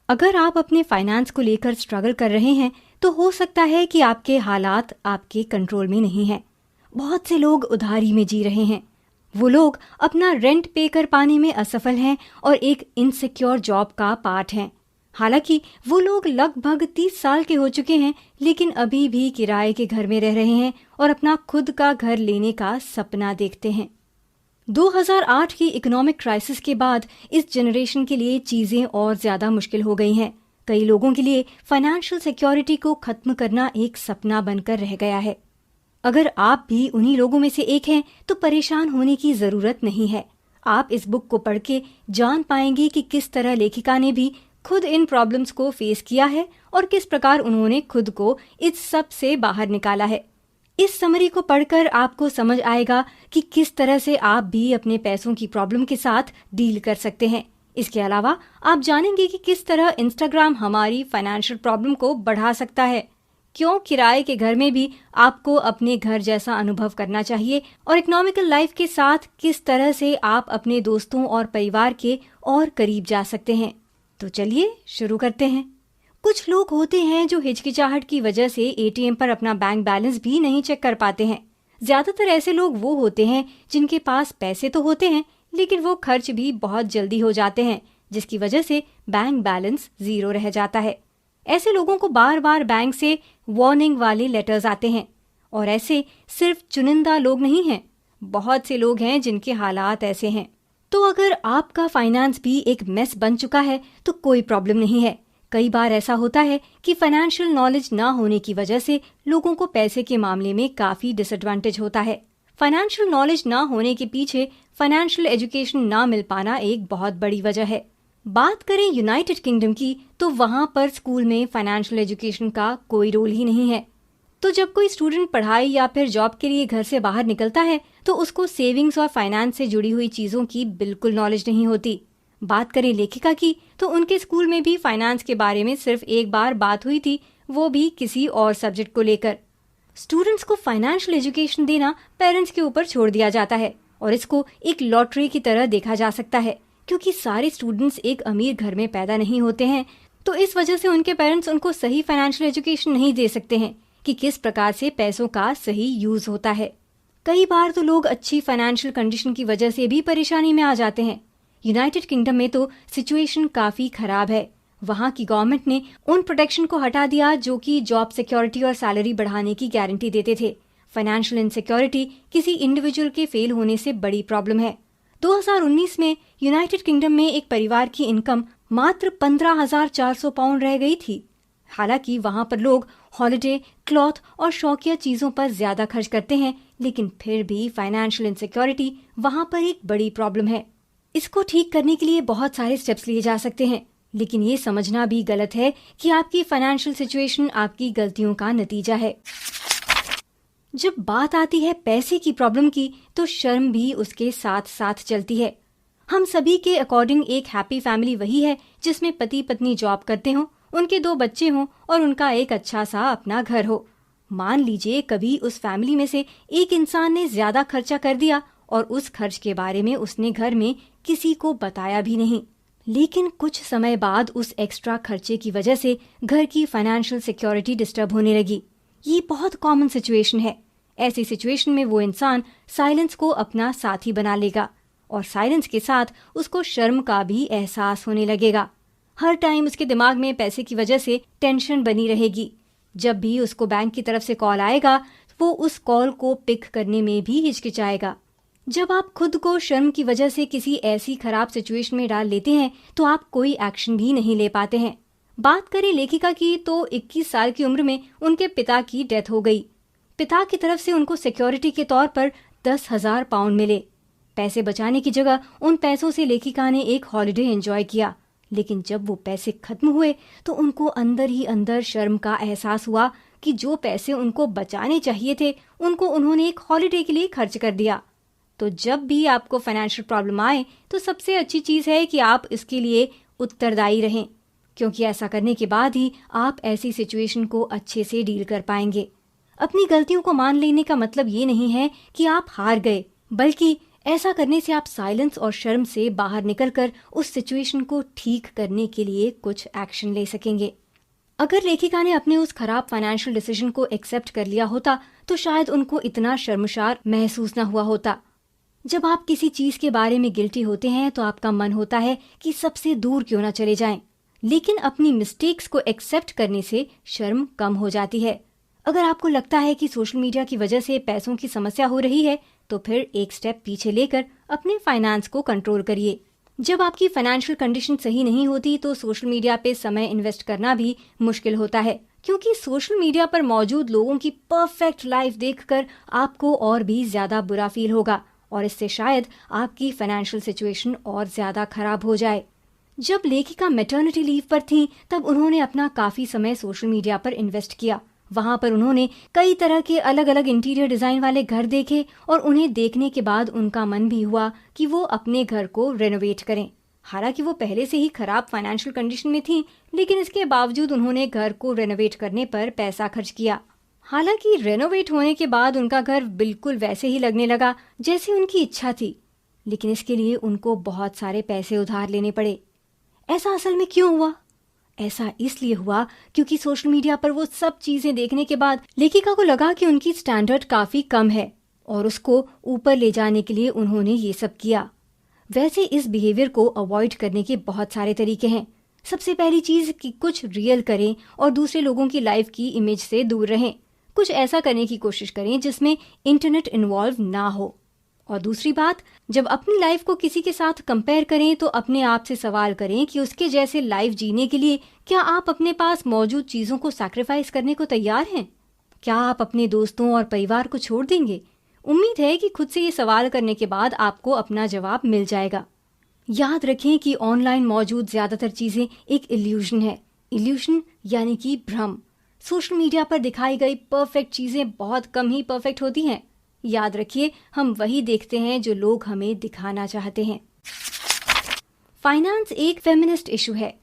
अगर आप अपने फाइनेंस को लेकर स्ट्रगल कर रहे हैं तो हो सकता है कि आपके हालात आपके कंट्रोल में नहीं हैं। बहुत से लोग उधारी में जी रहे हैं। वो लोग अपना रेंट पे कर पाने में असफल हैं और एक इनसिक्योर जॉब का पार्ट हैं। हालांकि वो लोग लगभग 30 साल के हो चुके हैं, लेकिन अभी भी किराए के घर में रह रहे हैं और अपना खुद का घर लेने का सपना देखते हैं। 2008 की इकोनॉमिक क्राइसिस के बाद इस जनरेशन के लिए चीजें और ज्यादा मुश्किल हो गई हैं। कई लोगों के लिए फाइनेंशियल सिक्योरिटी को खत्म करना एक सपना बनकर रह गया है। अगर आप भी उन्हीं लोगों में से एक हैं तो परेशान होने की जरूरत नहीं है। आप इस बुक को पढ़ के जान पाएंगे कि किस तरह लेखिका ने भी खुद इन प्रॉब्लम्स को फेस किया है और किस प्रकार उन्होंने खुद को इस सब से बाहर निकाला है। इस समरी को पढ़कर आपको समझ आएगा कि किस तरह से आप भी अपने पैसों की प्रॉब्लम के साथ डील कर सकते हैं। इसके अलावा आप जानेंगे कि किस तरह इंस्टाग्राम हमारी फाइनेंशियल प्रॉब्लम को बढ़ा सकता है, क्यों किराए के घर में भी आपको अपने घर जैसा अनुभव करना चाहिए और इकोनॉमिकल लाइफ के साथ किस तरह से आप अपने दोस्तों और परिवार के और करीब जा सकते हैं। तो चलिए शुरू करते हैं। कुछ लोग होते हैं जो हिचकिचाहट की वजह से एटीएम पर अपना बैंक बैलेंस भी नहीं चेक कर पाते हैं। ज्यादातर ऐसे लोग वो होते हैं जिनके पास पैसे तो होते हैं, लेकिन वो खर्च भी बहुत जल्दी हो जाते हैं, जिसकी वजह से बैंक बैलेंस 0 रह जाता है। ऐसे लोगों को बार बार बैंक से वार्निंग वाले लेटर्स आते हैं। और ऐसे सिर्फ चुनिंदा लोग नहीं हैं, बहुत से लोग हैं जिनके हालात ऐसे हैं। तो अगर आपका फाइनेंस भी एक मेस बन चुका है तो कोई प्रॉब्लम नहीं है। कई बार ऐसा होता है कि फाइनेंशियल नॉलेज ना होने की वजह से लोगों को पैसे के मामले में काफी डिसएडवांटेज होता है। फाइनेंशियल नॉलेज ना होने के पीछे फाइनेंशियल एजुकेशन ना मिल पाना एक बहुत बड़ी वजह है। बात करें यूनाइटेड किंगडम की तो वहाँ पर स्कूल में फाइनेंशियल एजुकेशन का कोई रोल ही नहीं है। तो जब कोई स्टूडेंट पढ़ाई या फिर जॉब के लिए घर से बाहर निकलता है तो उसको सेविंग्स और फाइनेंस से जुड़ी हुई चीजों की बिल्कुल नॉलेज नहीं होती। बात करें लेखिका की तो उनके स्कूल में भी फाइनेंस के बारे में सिर्फ एक बार बात हुई थी, वो भी किसी और सब्जेक्ट को लेकर। स्टूडेंट्स को फाइनेंशियल एजुकेशन देना पेरेंट्स के ऊपर छोड़ दिया जाता है और इसको एक लॉटरी की तरह देखा जा सकता है, क्योंकि सारे स्टूडेंट्स एक अमीर घर में पैदा नहीं होते हैं। तो इस वजह से उनके पेरेंट्स उनको सही फाइनेंशियल एजुकेशन नहीं दे सकते हैं कि किस प्रकार से पैसों का सही यूज होता है। कई बार तो लोग अच्छी फाइनेंशियल कंडीशन की वजह से भी परेशानी में आ जाते हैं। यूनाइटेड किंगडम में तो सिचुएशन काफी खराब है। वहाँ की गवर्नमेंट ने उन प्रोटेक्शन को हटा दिया जो कि जॉब सिक्योरिटी और सैलरी बढ़ाने की गारंटी देते थे। फाइनेंशियल इनसिक्योरिटी किसी इंडिविजुअल के फेल होने से बड़ी प्रॉब्लम है। 2019 में यूनाइटेड किंगडम में एक परिवार की इनकम मात्र 15,400 पाउंड रह गई थी। हालांकि वहाँ पर लोग हॉलिडे, क्लॉथ और शौकिया चीजों पर ज्यादा खर्च करते हैं, लेकिन फिर भी फाइनेंशियल इनसिक्योरिटी वहाँ पर एक बड़ी प्रॉब्लम है। इसको ठीक करने के लिए बहुत सारे स्टेप्स लिए जा सकते हैं, लेकिन ये समझना भी गलत है कि आपकी फाइनेंशियल सिचुएशन आपकी गलतियों का नतीजा है। जब बात आती है पैसे की प्रॉब्लम की तो शर्म भी उसके साथ साथ चलती है। हम सभी के अकॉर्डिंग एक हैप्पी फैमिली वही है जिसमें पति पत्नी जॉब करते हों, उनके 2 बच्चे हों और उनका एक अच्छा सा अपना घर हो। मान लीजिए कभी उस फैमिली में से एक इंसान ने ज्यादा खर्चा कर दिया और उस खर्च के बारे में उसने घर में किसी को बताया भी नहीं, लेकिन कुछ समय बाद उस एक्स्ट्रा खर्चे की वजह से घर की फाइनेंशियल सिक्योरिटी डिस्टर्ब होने लगी। ये बहुत कॉमन सिचुएशन है। ऐसी सिचुएशन में वो इंसान साइलेंस को अपना साथी बना लेगा और साइलेंस के साथ उसको शर्म का भी एहसास होने लगेगा। हर टाइम उसके दिमाग में पैसे की वजह से टेंशन बनी रहेगी। जब भी उसको बैंक की तरफ से कॉल आएगा वो उस कॉल को पिक करने में भी हिचकिचाएगा। जब आप खुद को शर्म की वजह से किसी ऐसी खराब सिचुएशन में डाल लेते हैं तो आप कोई एक्शन भी नहीं ले पाते हैं। बात करें लेखिका की तो 21 साल की उम्र में उनके पिता की डेथ हो गई। पिता की तरफ से उनको सिक्योरिटी के तौर पर 10,000 पाउंड मिले। पैसे बचाने की जगह उन पैसों से लेखिका ने एक हॉलिडे एंजॉय किया, लेकिन जब वो पैसे खत्म हुए तो उनको अंदर ही अंदर शर्म का एहसास हुआ कि जो पैसे उनको बचाने चाहिए थे उनको उन्होंने एक हॉलिडे के लिए खर्च कर दिया। तो जब भी आपको फाइनेंशियल प्रॉब्लम आए तो सबसे अच्छी चीज है कि आप इसके लिए उत्तरदायी रहें, क्योंकि ऐसा करने के बाद ही आप ऐसी सिचुएशन को अच्छे से डील कर पाएंगे। अपनी गलतियों को मान लेने का मतलब ये नहीं है कि आप हार गए, बल्कि ऐसा करने से आप साइलेंस और शर्म से बाहर निकलकर उस सिचुएशन को ठीक करने के लिए कुछ एक्शन ले सकेंगे। अगर लेखिका ने अपने उस खराब फाइनेंशियल डिसीजन को एक्सेप्ट कर लिया होता तो शायद उनको इतना शर्मसार महसूस न हुआ होता। जब आप किसी चीज के बारे में गिल्टी होते हैं तो आपका मन होता है कि सबसे दूर क्यों ना चले जाएं, लेकिन अपनी मिस्टेक्स को एक्सेप्ट करने से शर्म कम हो जाती है। अगर आपको लगता है कि सोशल मीडिया की वजह से पैसों की समस्या हो रही है तो फिर एक स्टेप पीछे लेकर अपने फाइनेंस को कंट्रोल करिए। जब आपकी फाइनेंशियल कंडीशन सही नहीं होती तो सोशल मीडिया पे समय इन्वेस्ट करना भी मुश्किल होता है, क्योंकि सोशल मीडिया पर मौजूद लोगों की परफेक्ट लाइफ देखकर आपको और भी ज्यादा बुरा फील होगा और इससे शायद आपकी फाइनेंशियल सिचुएशन और ज्यादा खराब हो जाए। जब लेखिका मैटरनिटी लीव पर थीं, तब उन्होंने अपना काफी समय सोशल मीडिया पर इन्वेस्ट किया। वहां पर उन्होंने कई तरह के अलग अलग इंटीरियर डिजाइन वाले घर देखे और उन्हें देखने के बाद उनका मन भी हुआ कि वो अपने घर को रेनोवेट करें। हालांकि वो पहले से ही खराब फाइनेंशियल कंडीशन में थी, लेकिन इसके बावजूद उन्होंने घर को रेनोवेट करने पर पैसा खर्च किया। हालांकि रेनोवेट होने के बाद उनका घर बिल्कुल वैसे ही लगने लगा जैसे उनकी इच्छा थी, लेकिन इसके लिए उनको बहुत सारे पैसे उधार लेने पड़े। ऐसा असल में क्यों हुआ? ऐसा इसलिए हुआ क्योंकि सोशल मीडिया पर वो सब चीजें देखने के बाद लेखिका को लगा कि उनकी स्टैंडर्ड काफी कम है और उसको ऊपर ले जाने के लिए उन्होंने ये सब किया। वैसे इस बिहेवियर को अवॉइड करने के बहुत सारे तरीके हैं। सबसे पहली चीज कि कुछ रियल करें और दूसरे लोगों की लाइफ की इमेज से दूर रहें। कुछ ऐसा करने की कोशिश करें जिसमें इंटरनेट इन्वॉल्व ना हो। और दूसरी बात, जब अपनी लाइफ को किसी के साथ कंपेयर करें तो अपने आप से सवाल करें कि उसके जैसे लाइफ जीने के लिए क्या आप अपने पास मौजूद चीजों को सैक्रिफाइस करने को तैयार हैं? क्या आप अपने दोस्तों और परिवार को छोड़ देंगे? उम्मीद है कि खुद से ये सवाल करने के बाद आपको अपना जवाब मिल जाएगा। याद रखें कि ऑनलाइन मौजूद ज्यादातर चीजें एक इल्यूजन है। इल्यूजन यानी कि भ्रम। सोशल मीडिया पर दिखाई गई परफेक्ट चीजें बहुत कम ही परफेक्ट होती हैं। याद रखिए, हम वही देखते हैं जो लोग हमें दिखाना चाहते हैं। फाइनेंस एक फेमिनिस्ट इशू है।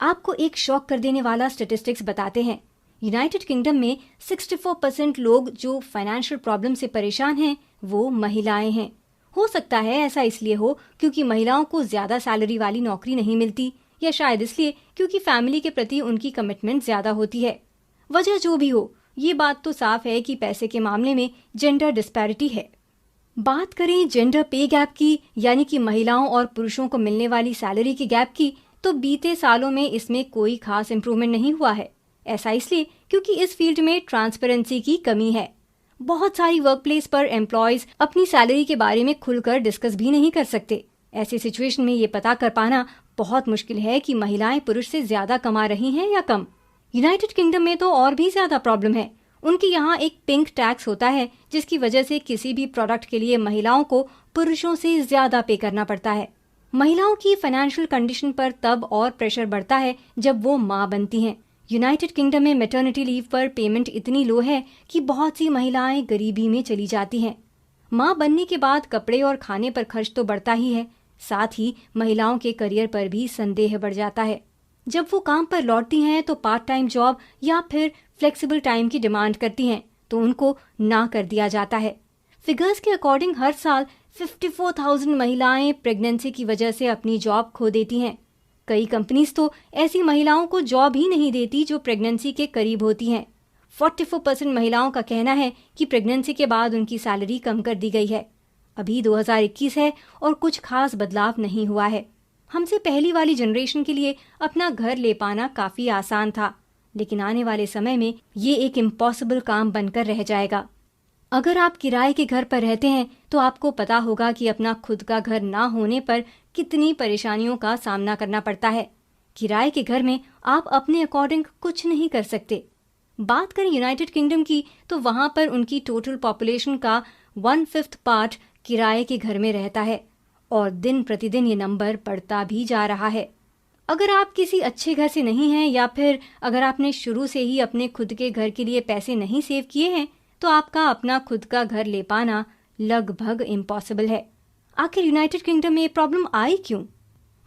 आपको एक शॉक कर देने वाला स्टैटिस्टिक्स बताते हैं। यूनाइटेड किंगडम में 64% लोग जो फाइनेंशियल प्रॉब्लम से परेशान हैं वो महिलाएं हैं। हो सकता है ऐसा इसलिए हो क्योंकि महिलाओं को ज्यादा सैलरी वाली नौकरी नहीं मिलती, या शायद इसलिए क्योंकि फैमिली के प्रति उनकी कमिटमेंट ज्यादा होती है। वजह जो भी हो, ये बात तो साफ है कि पैसे के मामले में जेंडर डिस्पैरिटी है। बात करें जेंडर पे गैप की, यानी कि महिलाओं और पुरुषों को मिलने वाली सैलरी के गैप की, तो बीते सालों में इसमें कोई खास इंप्रूवमेंट नहीं हुआ है। ऐसा इसलिए क्योंकि इस फील्ड में ट्रांसपेरेंसी की कमी है। बहुत सारी वर्क प्लेस पर एम्प्लॉयज अपनी सैलरी के बारे में खुलकर डिस्कस भी नहीं कर सकते। ऐसी सिचुएशन में ये पता कर पाना बहुत मुश्किल है कि महिलाएं पुरुष से ज्यादा कमा रही हैं या कम। यूनाइटेड किंगडम में तो और भी ज्यादा प्रॉब्लम है। उनके यहाँ एक पिंक टैक्स होता है जिसकी वजह से किसी भी प्रोडक्ट के लिए महिलाओं को पुरुषों से ज्यादा पे करना पड़ता है। महिलाओं की फाइनेंशियल कंडीशन पर तब और प्रेशर बढ़ता है जब वो माँ बनती हैं। यूनाइटेड किंगडम में मैटरनिटी लीव पर पेमेंट इतनी लो है कि बहुत सी महिलाएं गरीबी में चली जाती हैं। माँ बनने के बाद कपड़े और खाने पर खर्च तो बढ़ता ही है, साथ ही महिलाओं के करियर पर भी संदेह बढ़ जाता है। जब वो काम पर लौटती हैं तो पार्ट टाइम जॉब या फिर फ्लेक्सिबल टाइम की डिमांड करती हैं तो उनको ना कर दिया जाता है। फिगर्स के अकॉर्डिंग हर साल 54,000 महिलाएं प्रेगनेंसी की वजह से अपनी जॉब खो देती हैं। कई कंपनीज तो ऐसी महिलाओं को जॉब ही नहीं देती जो प्रेगनेंसी के करीब होती हैं। 44% महिलाओं का कहना है कि प्रेगनेंसी के बाद उनकी सैलरी कम कर दी गई है। अभी 2021 है और कुछ खास बदलाव नहीं हुआ है। हमसे पहली वाली जनरेशन के लिए अपना घर ले पाना काफी आसान था, लेकिन आने वाले समय में ये एक इम्पॉसिबल काम बनकर रह जाएगा। अगर आप किराए के घर पर रहते हैं तो आपको पता होगा कि अपना खुद का घर ना होने पर कितनी परेशानियों का सामना करना पड़ता है। किराए के घर में आप अपने अकॉर्डिंग कुछ नहीं कर सकते। बात करें यूनाइटेड किंगडम की तो वहां पर उनकी टोटल पॉपुलेशन का 1/5 पार्ट किराए के घर में रहता है और दिन प्रतिदिन ये नंबर बढ़ता भी जा रहा है। अगर आप किसी अच्छे घर से नहीं हैं या फिर अगर आपने शुरू से ही अपने खुद के घर के लिए पैसे नहीं सेव किए हैं तो आपका अपना खुद का घर ले पाना लगभग इम्पॉसिबल है। आखिर यूनाइटेड किंगडम में ये प्रॉब्लम आई क्यों?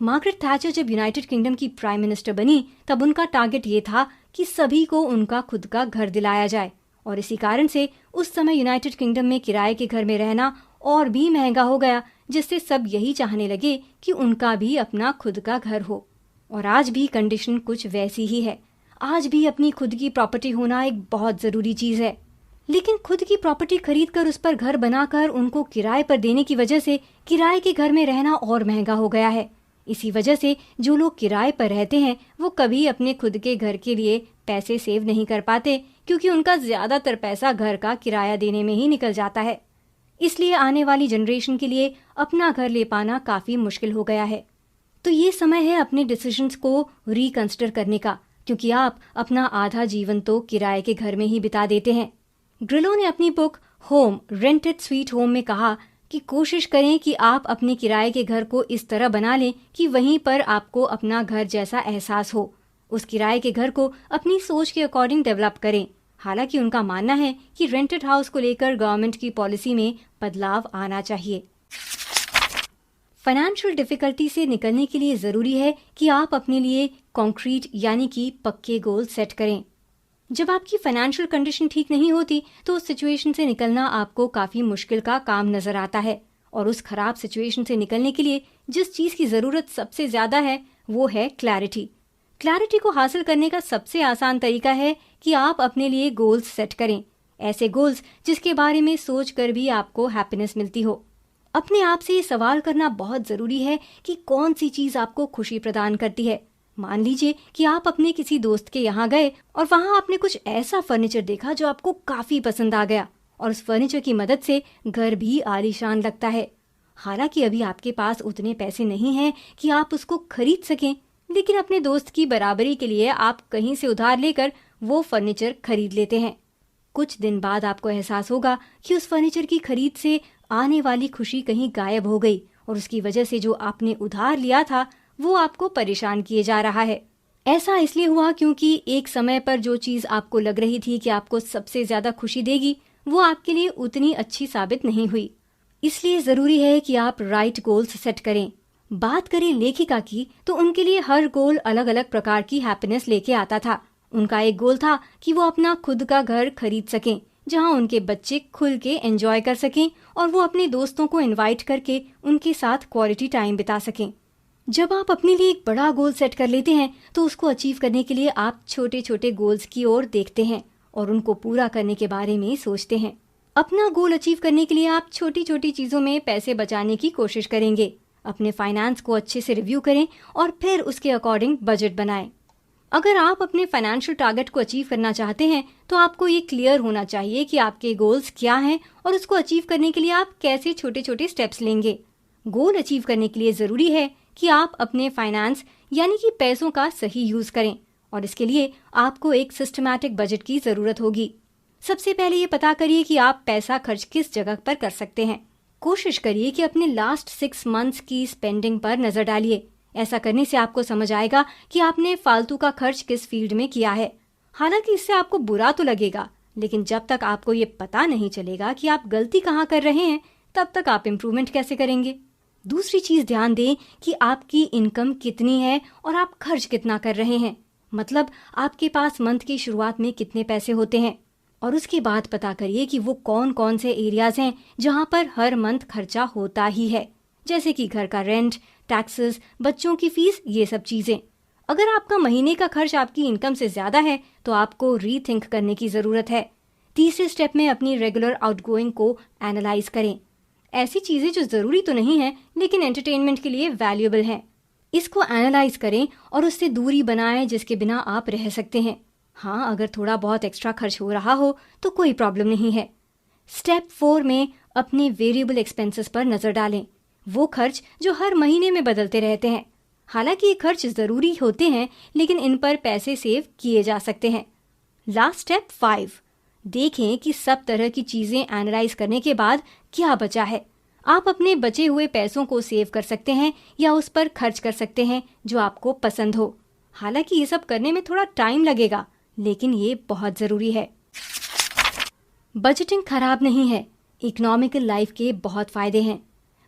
मार्गरेट थैचर जब यूनाइटेड किंगडम की प्राइम मिनिस्टर बनी तब उनका टारगेट ये था कि सभी को उनका खुद का घर दिलाया जाए और इसी कारण से उस समय यूनाइटेड किंगडम में किराए के घर में रहना और भी महंगा हो गया, जिससे सब यही चाहने लगे कि उनका भी अपना खुद का घर हो। और आज भी कंडीशन कुछ वैसी ही है। आज भी अपनी खुद की प्रॉपर्टी होना एक बहुत जरूरी चीज है। लेकिन खुद की प्रॉपर्टी खरीद कर उस पर घर बनाकर उनको किराए पर देने की वजह से किराए के घर में रहना और महंगा हो गया है। इसी वजह से जो लोग किराए पर रहते हैं वो कभी अपने खुद के घर के लिए पैसे सेव नहीं कर पाते, क्योंकि उनका ज्यादातर पैसा घर का किराया देने में ही निकल जाता है। इसलिए आने वाली जनरेशन के लिए अपना घर ले पाना काफी मुश्किल हो गया है। तो ये समय है अपने डिसीजंस को रिकंसिडर करने का, क्योंकि आप अपना आधा जीवन तो किराए के घर में ही बिता देते हैं। ग्रिलो ने अपनी book home rented sweet home में कहा कि कोशिश करें कि आप अपने किराए के घर को इस तरह बना लें कि वहीं पर आपको अपना घर जैसा एहसास हो। उस किराए के घर को अपनी सोच के अकॉर्डिंग डेवलप करें। हालांकि उनका मानना है कि रेंटेड हाउस को लेकर गवर्नमेंट की पॉलिसी में बदलाव आना चाहिए। फाइनेंशियल डिफिकल्टी से निकलने के लिए जरूरी है कि आप अपने लिए कॉन्क्रीट यानी कि पक्के गोल सेट करें। जब आपकी फाइनेंशियल कंडीशन ठीक नहीं होती तो उस सिचुएशन से निकलना आपको काफी मुश्किल का काम नजर आता है। और उस खराब सिचुएशन से निकलने के लिए जिस चीज की जरूरत सबसे ज्यादा है वो है क्लैरिटी। क्लैरिटी को हासिल करने का सबसे आसान तरीका है कि आप अपने लिए गोल्स सेट करें, ऐसे गोल्स जिसके बारे में सोच कर भी आपको हैप्पीनेस मिलती हो। अपने आप से ये सवाल करना बहुत जरूरी है कि कौन सी चीज आपको खुशी प्रदान करती है। मान लीजिए कि आप अपने किसी दोस्त के यहाँ गए और वहाँ आपने कुछ ऐसा फर्नीचर देखा जो आपको काफी पसंद आ गया, और उस फर्नीचर की मदद से घर भी आलीशान लगता है। हालांकि अभी आपके पास उतने पैसे नहीं हैं कि आप उसको खरीद सकें, लेकिन अपने दोस्त की बराबरी के लिए आप कहीं से उधार लेकर वो फर्नीचर खरीद लेते हैं। कुछ दिन बाद आपको एहसास होगा कि उस फर्नीचर की खरीद से आने वाली खुशी कहीं गायब हो गई, और उसकी वजह से जो आपने उधार लिया था वो आपको परेशान किए जा रहा है। ऐसा इसलिए हुआ क्योंकि एक समय पर जो चीज आपको लग रही थी कि आपको सबसे ज्यादा खुशी देगी वो आपके लिए उतनी अच्छी साबित नहीं हुई। इसलिए जरूरी है कि आप राइट गोल्स सेट करें। बात करें लेखिका की तो उनके लिए हर गोल अलग अलग प्रकार की हैप्पीनेस लेके आता था। उनका एक गोल था कि वो अपना खुद का घर खरीद सकें जहां उनके बच्चे खुल के एंजॉय कर सकें और वो अपने दोस्तों को इनवाइट करके उनके साथ क्वालिटी टाइम बिता सकें। जब आप अपने लिए एक बड़ा गोल सेट कर लेते हैं तो उसको अचीव करने के लिए आप छोटे छोटे गोल्स की ओर देखते हैं और उनको पूरा करने के बारे में सोचते हैं। अपना गोल अचीव करने के लिए आप छोटी छोटी चीजों में पैसे बचाने की कोशिश करेंगे। अपने फाइनेंस को अच्छे से रिव्यू करें और फिर उसके अकॉर्डिंग बजट बनाएं। अगर आप अपने फाइनेंशियल टारगेट को अचीव करना चाहते हैं तो आपको ये क्लियर होना चाहिए कि आपके गोल्स क्या हैं और उसको अचीव करने के लिए आप कैसे छोटे छोटे स्टेप्स लेंगे। गोल अचीव करने के लिए जरूरी है कि आप अपने फाइनेंस यानी कि पैसों का सही यूज करें, और इसके लिए आपको एक सिस्टमैटिक बजट की जरूरत होगी। सबसे पहले ये पता करिए कि आप पैसा खर्च किस जगह पर कर सकते हैं। कोशिश करिए कि अपने लास्ट 6 मंथ्स की स्पेंडिंग पर नजर डालिए। ऐसा करने से आपको समझ आएगा कि आपने फालतू का खर्च किस फील्ड में किया है। हालांकि इससे आपको बुरा तो लगेगा, लेकिन जब तक आपको ये पता नहीं चलेगा कि आप गलती कहाँ कर रहे हैं तब तक आप इम्प्रूवमेंट कैसे करेंगे। दूसरी चीज ध्यान दें कि आपकी इनकम कितनी है और आप खर्च कितना कर रहे हैं। मतलब आपके पास मंथ की शुरुआत में कितने पैसे होते हैं, और उसके बाद पता करिए कि वो कौन कौन से एरियाज हैं जहां पर हर मंथ खर्चा होता ही है, जैसे कि घर का रेंट, टैक्सेस, बच्चों की फीस, ये सब चीजें। अगर आपका महीने का खर्च आपकी इनकम से ज्यादा है तो आपको रीथिंक करने की जरूरत है। तीसरे स्टेप में अपनी रेगुलर आउटगोइंग को एनालाइज करें। ऐसी चीजें जो जरूरी तो नहीं है लेकिन एंटरटेनमेंट के लिए वैल्यूएबल हैं, इसको एनालाइज करें और उससे दूरी बनाएं जिसके बिना आप रह सकते हैं। हाँ, अगर थोड़ा बहुत एक्स्ट्रा खर्च हो रहा हो तो कोई प्रॉब्लम नहीं है। स्टेप 4 में अपने वेरिएबल एक्सपेंसेस पर नजर डालें, वो खर्च जो हर महीने में बदलते रहते हैं। हालांकि ये खर्च जरूरी होते हैं लेकिन इन पर पैसे सेव किए जा सकते हैं। लास्ट स्टेप 5, देखें कि सब तरह की चीजें एनालाइज करने के बाद क्या बचा है। आप अपने बचे हुए पैसों को सेव कर सकते हैं या उस पर खर्च कर सकते हैं जो आपको पसंद हो। हालांकि ये सब करने में थोड़ा टाइम लगेगा, लेकिन ये बहुत जरूरी है। बजटिंग खराब नहीं है, इकोनॉमिकल लाइफ के बहुत फायदे हैं।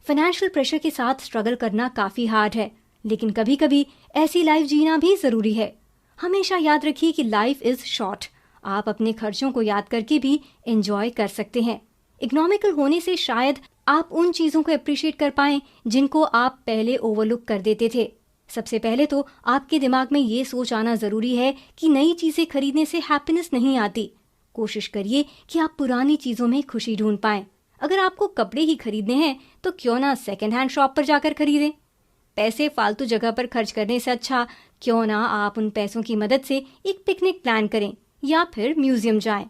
फाइनेंशियल प्रेशर के साथ स्ट्रगल करना काफी हार्ड है, लेकिन कभी कभी ऐसी लाइफ जीना भी जरूरी है। हमेशा याद रखिए कि लाइफ इज शॉर्ट। आप अपने खर्चों को याद करके भी एंजॉय कर सकते हैं। इकोनॉमिकल होने से शायद आप उन चीज़ों को अप्रिशिएट कर पाएं जिनको आप पहले ओवरलुक कर देते थे। सबसे पहले तो आपके दिमाग में ये सोच आना ज़रूरी है कि नई चीज़ें खरीदने से हैप्पीनेस नहीं आती। कोशिश करिए कि आप पुरानी चीज़ों में खुशी ढूंढ पाएं। अगर आपको कपड़े ही खरीदने हैं तो क्यों ना सेकेंड हैंड शॉप पर जाकर खरीदें। पैसे फालतू जगह पर खर्च करने से अच्छा क्यों ना आप उन पैसों की मदद से एक पिकनिक प्लान करें या फिर म्यूजियम जाएं।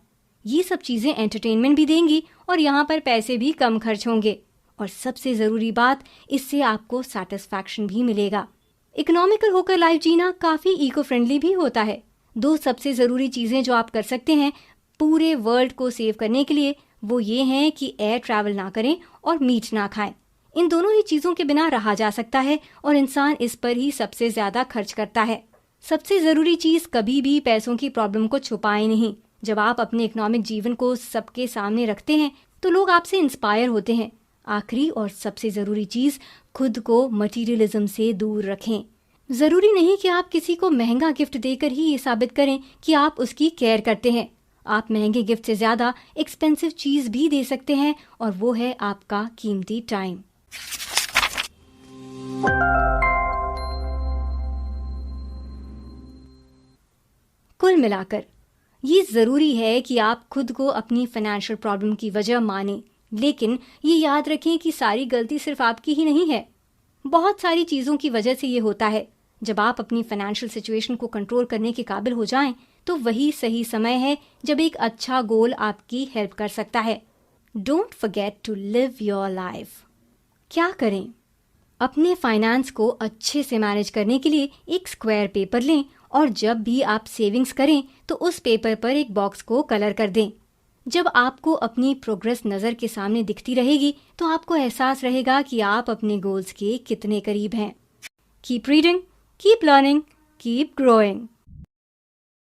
ये सब चीज़ें एंटरटेनमेंट भी देंगी और यहाँ पर पैसे भी कम खर्च होंगे। और सबसे ज़रूरी बात, इससे आपको सेटिस्फैक्शन भी मिलेगा। इकोनॉमिकल होकर लाइफ जीना काफ़ी इको फ्रेंडली भी होता है। 2 सबसे ज़रूरी चीज़ें जो आप कर सकते हैं पूरे वर्ल्ड को सेव करने के लिए, वो ये हैं कि एयर ट्रैवल ना करें और मीट ना खाएं। इन दोनों ही चीज़ों के बिना रहा जा सकता है और इंसान इस पर ही सबसे ज़्यादा खर्च करता है। सबसे ज़रूरी चीज़, कभी भी पैसों की प्रॉब्लम को छुपाएं नहीं। जब आप अपने इकोनॉमिक जीवन को सबके सामने रखते हैं तो लोग आपसे इंस्पायर होते हैं। आखिरी और सबसे ज़रूरी चीज़, खुद को मटीरियलिज्म से दूर रखें। ज़रूरी नहीं कि आप किसी को महंगा गिफ्ट देकर ही ये साबित करें कि आप उसकी केयर करते हैं। आप महंगे गिफ्ट से ज़्यादा एक्सपेंसिव चीज़ भी दे सकते हैं और वो है आपका कीमती टाइम। कुल मिलाकर ये ज़रूरी है कि आप खुद को अपनी फाइनेंशियल प्रॉब्लम की वजह मानें, लेकिन ये याद रखें कि सारी गलती सिर्फ आपकी ही नहीं है। बहुत सारी चीज़ों की वजह से ये होता है। जब आप अपनी फाइनेंशियल सिचुएशन को कंट्रोल करने के काबिल हो जाएं, तो वही सही समय है जब एक अच्छा गोल आपकी हेल्प कर सकता है। Don't forget to live your life. क्या करें? अपने फाइनेंस को अच्छे से मैनेज करने के लिए एक स्क्वायर पेपर लें और जब भी आप सेविंग्स करें तो उस पेपर पर एक बॉक्स को कलर कर दें। जब आपको अपनी प्रोग्रेस नज़र के सामने दिखती रहेगी तो आपको एहसास रहेगा कि आप अपने गोल्स के कितने करीब हैं। Keep reading, keep learning, keep growing.